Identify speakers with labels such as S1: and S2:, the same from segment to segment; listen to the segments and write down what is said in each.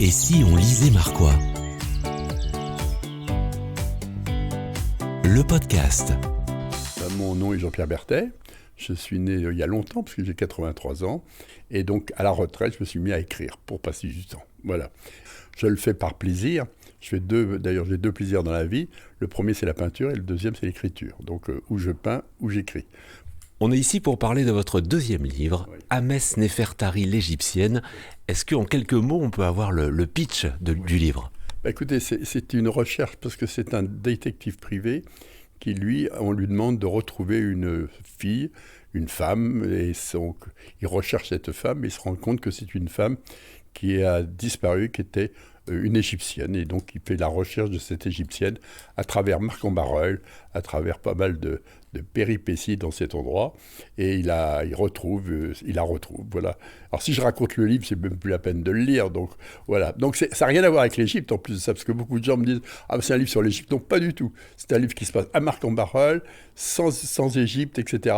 S1: Et si on lisait Marquois? Le podcast.
S2: Mon nom est Jean-Pierre Berthet. Je suis né il y a longtemps, parce que j'ai 83 ans. Et donc, à la retraite, je me suis mis à écrire pour passer du temps. Voilà. Je le fais par plaisir. D'ailleurs, j'ai deux plaisirs dans la vie. Le premier, c'est la peinture, et le deuxième, c'est l'écriture. Donc, où je peins, où j'écris.
S1: On est ici pour parler de votre deuxième livre, oui. Ahmès Néfertari l'Égyptienne. Est-ce qu'en quelques mots, on peut avoir le pitch du livre?
S2: Écoutez, c'est une recherche, parce que c'est un détective privé qui, lui, on lui demande de retrouver une fille, une femme, et il recherche cette femme, et il se rend compte que c'est une femme qui a disparu, qui était une Égyptienne, et donc il fait la recherche de cette Égyptienne à travers Marc en Barœul, à travers pas mal de péripéties dans cet endroit, et il la retrouve, voilà. Alors si je raconte le livre, c'est même plus la peine de le lire, donc voilà. Donc ça n'a rien à voir avec l'Égypte en plus de ça, parce que beaucoup de gens me disent « Ah, c'est un livre sur l'Égypte ». Non, pas du tout. C'est un livre qui se passe à Marc en Barœul, sans Égypte, etc.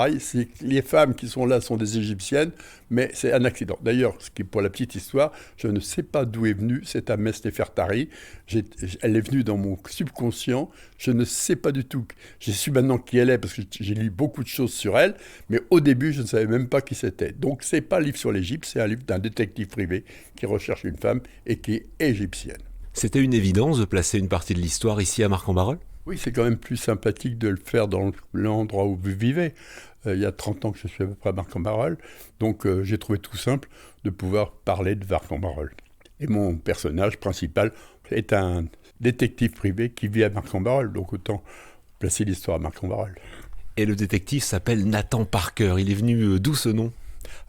S2: Les femmes qui sont là sont des Égyptiennes, mais c'est un accident. D'ailleurs, pour la petite histoire, je ne sais pas d'où est venue cette Ahmès Néfertari. Elle est venue dans mon subconscient. Je ne sais pas du tout. J'ai su maintenant qui elle est, parce que j'ai lu beaucoup de choses sur elle, mais au début, je ne savais même pas qui c'était. Donc, ce n'est pas un livre sur l'Égypte, c'est un livre d'un détective privé qui recherche une femme et qui est égyptienne.
S1: C'était une évidence de placer une partie de l'histoire ici à Marc en Barœul?
S2: Oui, c'est quand même plus sympathique de le faire dans l'endroit où vous vivez. Il y a 30 ans que je suis à peu près à Marc en Barœul, donc j'ai trouvé tout simple de pouvoir parler de Marc en Barœul. Et mon personnage principal est un détective privé qui vit à Marc en Barœul, donc autant placer l'histoire à Marc en Barœul.
S1: Et le détective s'appelle Nathan Parker. Il est venu d'où ce nom?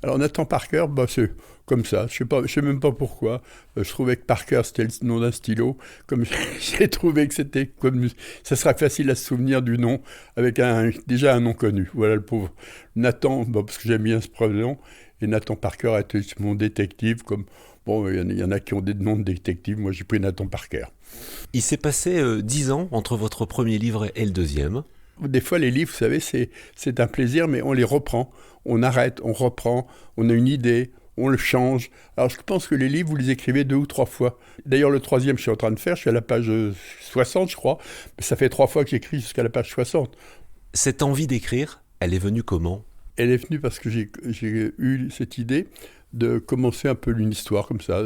S2: Alors Nathan Parker, c'est comme ça, je sais même pas pourquoi. Je trouvais que Parker c'était le nom d'un stylo, comme j'ai trouvé que c'était comme ça serait facile à se souvenir du nom avec déjà un nom connu. Voilà le pauvre Nathan, parce que j'aime bien ce prénom, et Nathan Parker a été mon détective. Il y en a qui ont des noms de détectives, moi j'ai pris Nathan Parker.
S1: Il s'est passé 10 ans entre votre premier livre et le deuxième.
S2: Des fois, les livres, vous savez, c'est un plaisir, mais on les reprend. On arrête, on reprend, on a une idée, on le change. Alors, je pense que les livres, vous les écrivez 2 ou 3 fois. D'ailleurs, le troisième, je suis en train de faire, je suis à la page 60, je crois. Mais ça fait 3 fois que j'écris jusqu'à la page 60.
S1: Cette envie d'écrire, elle est venue comment?
S2: Elle est venue parce que j'ai eu cette idée de commencer un peu une histoire comme ça.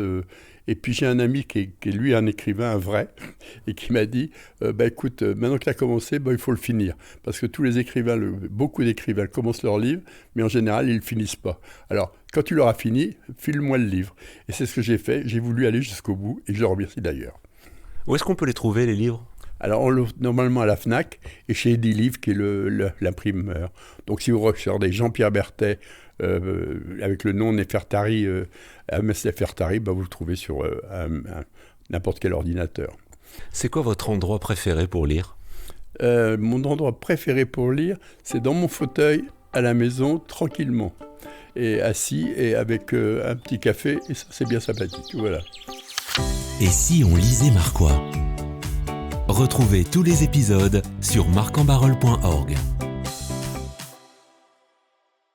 S2: Et puis j'ai un ami qui est lui un écrivain, un vrai, et qui m'a dit écoute, maintenant que tu as commencé, il faut le finir. Parce que tous les écrivains, beaucoup d'écrivains commencent leur livre, mais en général, ils ne le finissent pas. Alors, quand tu l'auras fini, file-moi le livre. Et c'est ce que j'ai fait. J'ai voulu aller jusqu'au bout, et je le remercie d'ailleurs.
S1: Où est-ce qu'on peut les trouver, les livres?
S2: Alors, normalement à la FNAC et chez Edilivre, qui est l'imprimeur. Donc, si vous recherchez Jean-Pierre Berthet, avec le nom Néfertari, Ahmès Néfertari, vous le trouvez sur n'importe quel ordinateur.
S1: C'est quoi votre endroit préféré pour lire?
S2: Mon endroit préféré pour lire, c'est dans mon fauteuil, à la maison, tranquillement. Et assis, et avec un petit café, et ça, c'est bien sympathique. Voilà.
S1: Et si on lisait Marquois? Retrouvez tous les épisodes sur marcenbarœul.org.